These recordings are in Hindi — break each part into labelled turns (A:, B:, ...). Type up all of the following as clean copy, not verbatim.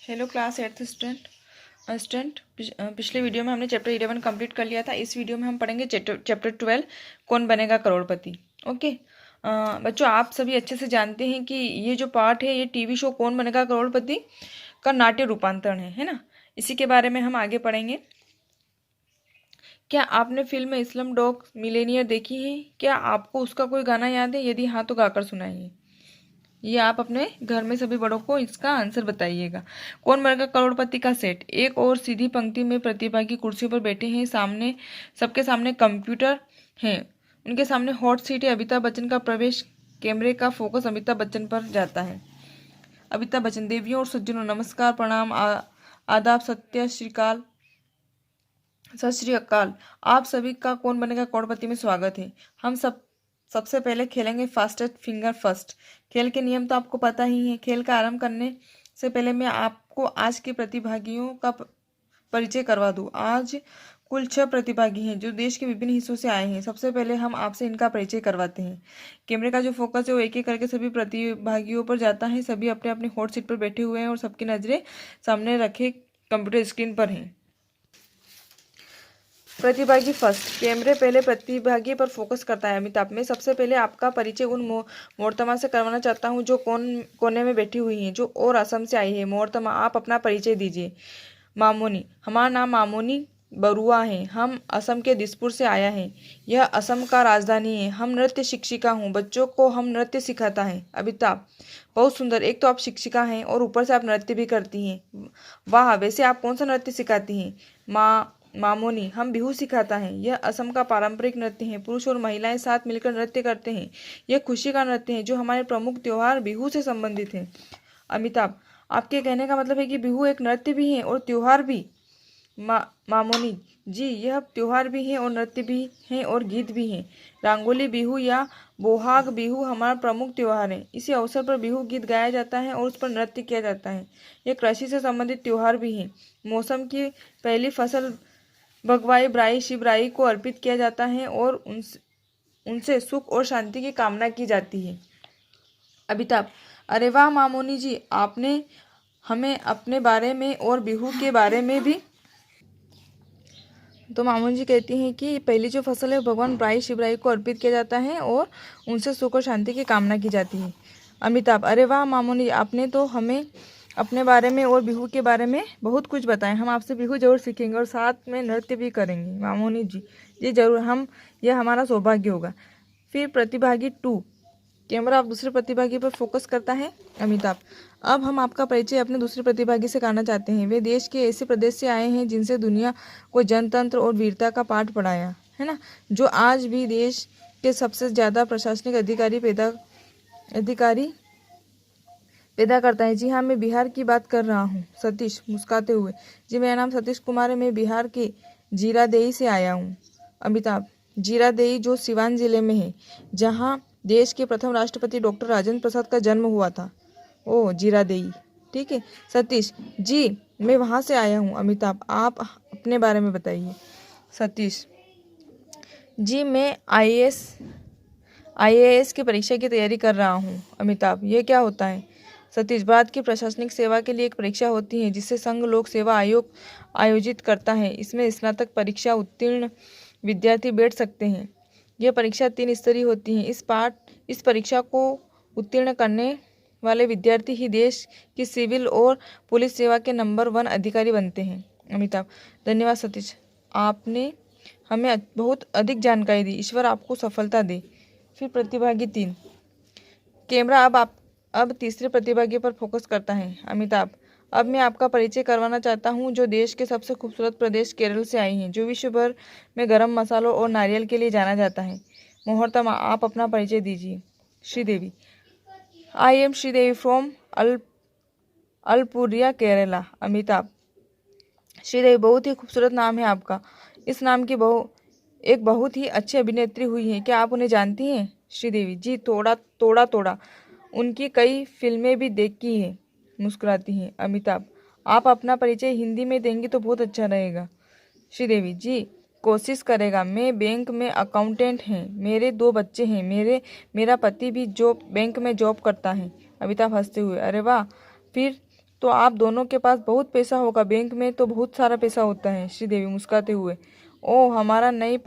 A: हेलो क्लास 8th स्टूडेंट पिछले वीडियो में हमने चैप्टर 11 कंप्लीट कर लिया था। इस वीडियो में हम पढ़ेंगे चैप्टर 12 कौन बनेगा करोड़पति। ओके बच्चों, आप सभी अच्छे से जानते हैं कि ये जो पार्ट है ये टीवी शो कौन बनेगा करोड़पति का नाट्य रूपांतरण है ना। इसी के बारे में हम आगे पढ़ेंगे। क्या आपने फिल्म इस्लाम डॉग मिलेनियर देखी है? क्या आपको उसका कोई गाना याद है? यदि हाँ तो गाकर सुनाइए। ये आप अपने घर में सभी बड़ों को इसका आंसर बताइएगा। कौन बनेगा करोड़पति का सेट। एक और सीधी पंक्ति में प्रतिभागी कुर्सी पर बैठे हैं, सामने सबके सामने कंप्यूटर है, उनके सामने हॉट सीट है। अमिताभ बच्चन का प्रवेश, कैमरे का फोकस अमिताभ बच्चन पर जाता है। अमिताभ बच्चन: देवियों और सज्जनों नमस्कार, प्रणाम, आदाब, सत्य श्रीकाल, सत श्री अकाल। आप सभी का कौन बनेगा करोड़पति में स्वागत है। हम सबसे पहले खेलेंगे फास्टेस्ट फिंगर फर्स्ट। खेल के नियम तो आपको पता ही है। खेल का आरंभ करने से पहले मैं आपको आज के प्रतिभागियों का परिचय करवा दूं। आज कुल 6 प्रतिभागी हैं जो देश के विभिन्न हिस्सों से आए हैं। सबसे पहले हम आपसे इनका परिचय करवाते हैं। कैमरे का जो फोकस है वो एक एक करके सभी प्रतिभागियों पर जाता है। सभी अपने अपने हॉट सीट पर बैठे हुए हैं और सबकी नजरें सामने रखे कंप्यूटर स्क्रीन पर हैं। प्रतिभागी फर्स्ट। कैमरे पहले प्रतिभागी पर फोकस करता है। अमिताभ: मैं सबसे पहले आपका परिचय उन मोहतरमा से करवाना चाहता हूँ जो कोने में बैठी हुई हैं, जो और असम से आई है। मोहतरमा, आप अपना परिचय दीजिए। मामोनी: हमारा नाम मामोनी बरुआ है, हम असम के दिसपुर से आया है। यह असम का राजधानी है। हम नृत्य शिक्षिका हूँ, बच्चों को हम नृत्य सिखाता है। अमिताभ: बहुत सुंदर, एक तो आप शिक्षिका हैं और ऊपर से आप नृत्य भी करती हैं। वाह, वैसे आप कौन सा नृत्य सिखाती हैं? मामोनी: हम बिहू सिखाता है। यह असम का पारंपरिक नृत्य है। पुरुष और महिलाएं साथ मिलकर नृत्य करते हैं। यह खुशी का नृत्य है जो हमारे प्रमुख त्योहार बिहू से संबंधित है। अमिताभ: आपके कहने का मतलब है कि बिहू एक नृत्य भी है और त्योहार भी? मामोनी: जी, यह त्योहार भी है और नृत्य भी है और गीत भी है। रंगोली बिहू या बोहाग बिहू हमारा प्रमुख त्योहार है। इसी अवसर पर बिहू गीत गाया जाता है और उस पर नृत्य किया जाता है। यह कृषि से संबंधित त्योहार भी है। मौसम की पहली फसल भगवाई ब्राई शिवराई को अर्पित किया जाता है और उनसे सुख और शांति की कामना की जाती है। अमिताभ: अरे वाह मामोनी जी, आपने हमें अपने बारे में और बिहू के बारे में भी। तो मामोनी जी कहती हैं कि पहली जो फसल है भगवान ब्राई शिवराई को अर्पित किया जाता है और उनसे सुख और शांति की कामना की जाती है। अमिताभ: अरे वाह मामोनी, आपने तो हमें अपने बारे में और बिहू के बारे में बहुत कुछ बताएं। हम आपसे बिहू जरूर सीखेंगे और साथ में नृत्य भी करेंगे। मामोनी जी: जी जरूर, यह हमारा सौभाग्य होगा। फिर प्रतिभागी 2। कैमरा आप दूसरे प्रतिभागी पर फोकस करता है। अमिताभ: अब हम आपका परिचय अपने दूसरे प्रतिभागी से करना चाहते हैं। वे देश के ऐसे प्रदेश से आए हैं जिनसे दुनिया को जनतंत्र और वीरता का पाठ पढ़ाया है ना, जो आज भी देश के सबसे ज़्यादा प्रशासनिक अधिकारी पैदा करता है। जी हाँ, मैं बिहार की बात कर रहा हूँ। सतीश मुस्कुराते हुए: जी, मेरा नाम सतीश कुमार है, मैं बिहार के जीरादेई से आया हूँ। अमिताभ: जीरादेई जो सिवान जिले में है, जहाँ देश के प्रथम राष्ट्रपति डॉक्टर राजेंद्र प्रसाद का जन्म हुआ था। ओह, जीरादेई, ठीक है। सतीश: जी, मैं वहाँ से आया हूँ। अमिताभ: आप अपने बारे में बताइए। सतीश: जी, मैं IAS की परीक्षा की तैयारी कर रहा हूँ। अमिताभ: यह क्या होता है? सतीश: भारत की प्रशासनिक सेवा के लिए एक परीक्षा होती है जिसे संघ लोक सेवा आयोग आयोजित करता है। इसमें स्नातक परीक्षा उत्तीर्ण विद्यार्थी बैठ सकते हैं। यह परीक्षा 3 स्तरीय होती है। इस परीक्षा को उत्तीर्ण करने वाले विद्यार्थी ही देश की सिविल और पुलिस सेवा के नंबर 1 अधिकारी बनते हैं। अमिताभ: धन्यवाद सतीश, आपने हमें बहुत अधिक जानकारी दी। ईश्वर आपको सफलता दे। फिर प्रतिभागी 3। कैमरा अब तीसरे प्रतिभागी पर फोकस करता है। अमिताभ: अब मैं आपका परिचय करवाना चाहता हूँ जो देश के सबसे खूबसूरत प्रदेश केरल से आई हैं, जो विश्व भर में गरम मसालों और नारियल के लिए जाना जाता है। मोहतरमा, आप अपना परिचय दीजिए। Sridevi: I am Sridevi from Alappuzha Kerala. Amitabh: Sridevi, बहुत ही खूबसूरत नाम है आपका। इस नाम की एक बहुत ही अच्छी अभिनेत्री हुई है, क्या आप उन्हें जानती हैं? श्रीदेवी: जी, थोड़ा उनकी कई फिल्में भी देखी हैं। मुस्कुराती हैं। अमिताभ: आप अपना परिचय हिंदी में देंगी तो बहुत अच्छा रहेगा। श्रीदेवी: जी, कोशिश करेगा। मैं बैंक में अकाउंटेंट हैं, मेरे 2 बच्चे हैं, मेरा पति भी बैंक में जॉब करता है। अमिताभ हंसते हुए: अरे वाह, फिर तो आप दोनों के पास बहुत पैसा होगा, बैंक में तो बहुत सारा पैसा होता है। श्रीदेवी मुस्कुराते हुए, ओह हमारा नहीं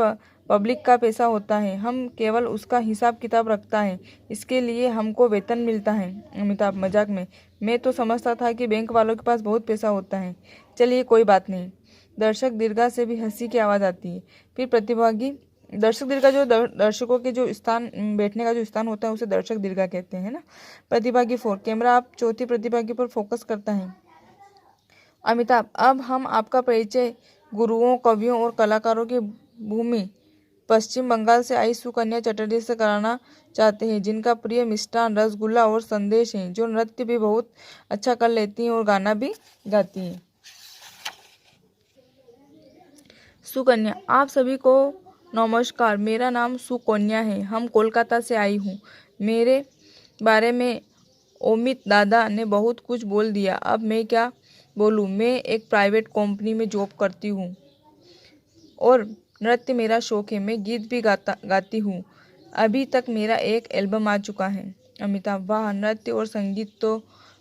A: पब्लिक का पैसा होता है, हम केवल उसका हिसाब किताब रखता है, इसके लिए हमको वेतन मिलता है। अमिताभ मजाक में, मैं तो समझता था कि बैंक वालों के पास बहुत पैसा होता है। चलिए कोई बात नहीं। दर्शक दीर्घा से भी हंसी की आवाज़ आती है। फिर प्रतिभागी, दर्शक दीर्घा जो दर्शकों के जो स्थान, बैठने का जो स्थान होता है उसे दर्शक दीर्घा कहते हैं ना। प्रतिभागी 4, कैमरा आप चौथी प्रतिभागी पर फोकस करता है। अमिताभ, अब हम आपका परिचय गुरुओं, कवियों और कलाकारों की भूमि पश्चिम बंगाल से आई सुकन्या चटर्जी से कराना चाहते हैं, जिनका प्रिय मिष्ठान रसगुल्ला और संदेश हैं, जो नृत्य भी बहुत अच्छा कर लेती हैं और गाना भी गाती हैं। सुकन्या, आप सभी को नमस्कार, मेरा नाम सुकन्या है, हम कोलकाता से आई हूँ। मेरे बारे में अमित दादा ने बहुत कुछ बोल दिया, अब मैं क्या बोलूँ। मैं एक प्राइवेट कंपनी में जॉब करती हूँ और नृत्य मेरा शौक है, मैं गीत भी गाती हूँ। अभी तक मेरा एक एल्बम आ चुका है। अमिताभ, वाह, नृत्य और संगीत तो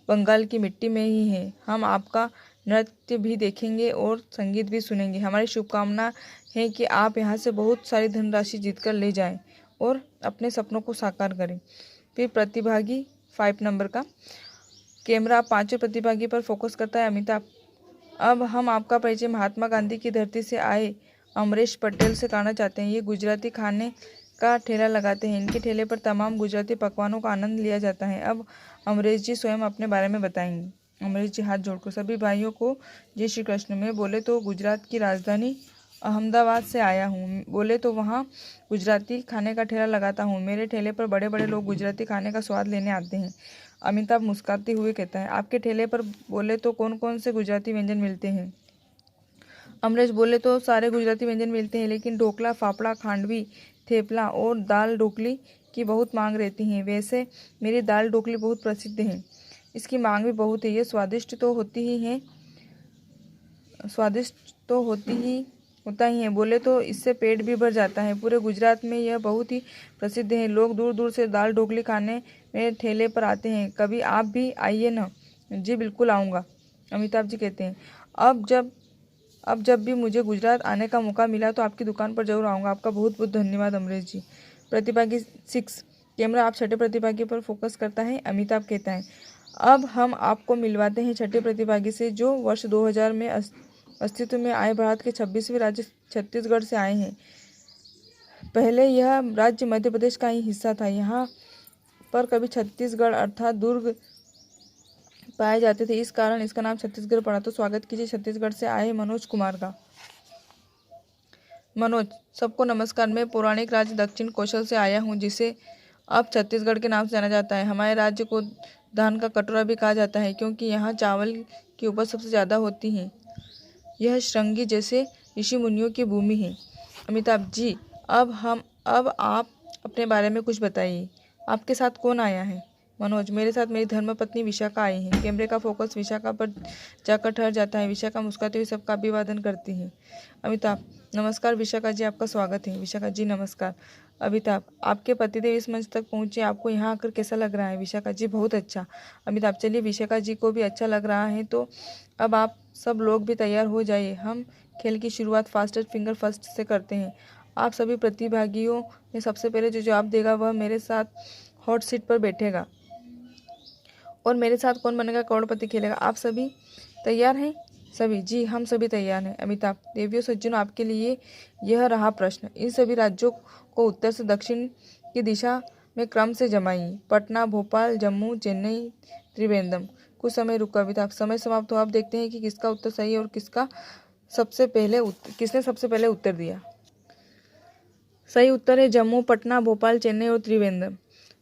A: बंगाल की मिट्टी में ही है। हम आपका नृत्य भी देखेंगे और संगीत भी सुनेंगे। हमारी शुभकामना है कि आप यहाँ से बहुत सारी धनराशि जीतकर ले जाएं और अपने सपनों को साकार करें। फिर प्रतिभागी 5 नंबर का कैमरा 5वें प्रतिभागी पर फोकस करता है। अमिताभ, अब हम आपका परिचय महात्मा गांधी की धरती से आए अमरेश पटेल से कराना चाहते हैं। ये गुजराती खाने का ठेला लगाते हैं, इनके ठेले पर तमाम गुजराती पकवानों का आनंद लिया जाता है। अब अमरेश जी स्वयं अपने बारे में बताएंगे। अमरेश जी हाथ जोड़कर, सभी भाइयों को जय श्री कृष्ण। मैं बोले तो गुजरात की राजधानी अहमदाबाद से आया हूँ, बोले तो वहाँ गुजराती खाने का ठेला लगाता हूँ। मेरे ठेले पर बड़े बड़े लोग गुजराती खाने का स्वाद लेने आते हैं। अमिताभ मुस्कुराते हुए कहता है, आपके ठेले पर बोले तो कौन कौन से गुजराती व्यंजन मिलते हैं। अमरेश बोले तो सारे गुजराती व्यंजन मिलते हैं, लेकिन ढोकला, फाफड़ा, खांडवी, थेपला और दाल ढोकली की बहुत मांग रहती है। वैसे मेरी दाल ढोकली बहुत प्रसिद्ध है, इसकी मांग भी बहुत है। ये स्वादिष्ट तो होती ही है, स्वादिष्ट तो होता ही है, बोले तो इससे पेट भी भर जाता है। पूरे गुजरात में यह बहुत ही प्रसिद्ध है, लोग दूर दूर से दाल ढोकली खाने मेरे ठेले पर आते हैं। कभी आप भी आइए ना। जी बिल्कुल आऊँगा। अमिताभ जी कहते हैं, अब जब भी मुझे गुजरात आने का मौका मिला तो आपकी दुकान पर जरूर आऊँगा। आपका बहुत बहुत धन्यवाद अमरेश जी। प्रतिभागी 6, कैमरा आप छठे प्रतिभागी पर फोकस करता है। अमिताभ कहता है, अब हम आपको मिलवाते हैं छठे प्रतिभागी से, जो वर्ष 2000 में अस्तित्व में आए भारत के 26वें राज्य छत्तीसगढ़ से आए हैं। पहले यह राज्य मध्य प्रदेश का ही हिस्सा था। यहाँ पर कभी छत्तीसगढ़ अर्थात दुर्ग पाए जाते थे, इस कारण इसका नाम छत्तीसगढ़ पड़ा। तो स्वागत कीजिए छत्तीसगढ़ से आए मनोज कुमार का। मनोज, सबको नमस्कार, मैं पौराणिक राज्य दक्षिण कौशल से आया हूँ, जिसे अब छत्तीसगढ़ के नाम से जाना जाता है। हमारे राज्य को धान का कटोरा भी कहा जाता है, क्योंकि यहाँ चावल की उपज सबसे ज़्यादा होती है। यह श्रृंगी जैसे ऋषि मुनियों की भूमि है। अमिताभ जी, अब आप अपने बारे में कुछ बताइए, आपके साथ कौन आया है। मनोज, मेरे साथ मेरी धर्मपत्नी विशाखा आई है। कैमरे का फोकस विशाखा पर जाकर ठहर जाता है। विशाखा मुस्कुराते हुए सबका अभिवादन करती है। अमिताभ, नमस्कार विशाखा जी, आपका स्वागत है। विशाखा जी नमस्कार। अमिताभ, आपके पतिदेव इस मंच तक पहुंचे, आपको यहाँ आकर कैसा लग रहा है। विशाखा जी, बहुत अच्छा। अमिताभ, चलिए विशाखा जी को भी अच्छा लग रहा है तो अब आप सब लोग भी तैयार हो जाइए। हम खेल की शुरुआत फास्टेस्ट फिंगर फर्स्ट से करते हैं। आप सभी प्रतिभागियों में सबसे पहले जो जवाब देगा वह मेरे साथ हॉट सीट पर बैठेगा और मेरे साथ कौन बनेगा करोड़पति खेलेगा। आप सभी तैयार हैं। सभी, जी हम सभी तैयार हैं। अमिताभ, देवियों सज्जनों, आपके लिए यह रहा प्रश्न। इन सभी राज्यों को उत्तर से दक्षिण की दिशा में क्रम से जमाइए। पटना, भोपाल, जम्मू, चेन्नई, त्रिवेंद्रम। कुछ समय रुका। अमिताभ, समय समाप्त हो। आप देखते हैं कि किसका उत्तर सही है और किसने सबसे पहले उत्तर दिया। सही उत्तर है जम्मू, पटना, भोपाल, चेन्नई और त्रिवेंद्रम।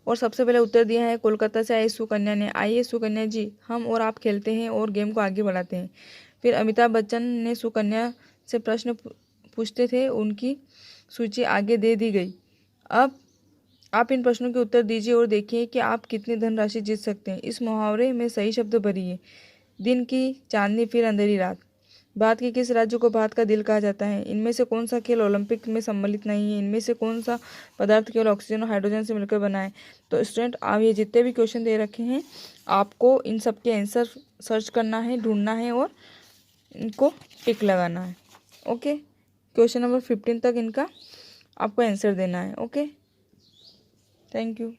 A: और सबसे पहले उत्तर दिया है कोलकाता से आई सुकन्या ने। आइए सुकन्या जी, हम और आप खेलते हैं और गेम को आगे बढ़ाते हैं। फिर अमिताभ बच्चन ने सुकन्या से प्रश्न पूछते थे, उनकी सूची आगे दे दी गई। अब आप इन प्रश्नों के उत्तर दीजिए और देखिए कि आप कितनी धनराशि जीत सकते हैं। इस मुहावरे में सही शब्द भरिए। दिन की चांदनी फिर अंधेरी रात। भारत के किस राज्य को भारत का दिल कहा जाता है? इनमें से कौन सा खेल ओलंपिक में सम्मिलित नहीं है? इनमें से कौन सा पदार्थ केवल ऑक्सीजन और हाइड्रोजन से मिलकर बना है? तो स्टूडेंट, आप ये जितने भी क्वेश्चन दे रखे हैं आपको इन सब के आंसर सर्च करना है, ढूंढना है और इनको टिक लगाना है। ओके, क्वेश्चन नंबर 15 तक इनका आपको आंसर देना है। Okay, thank you.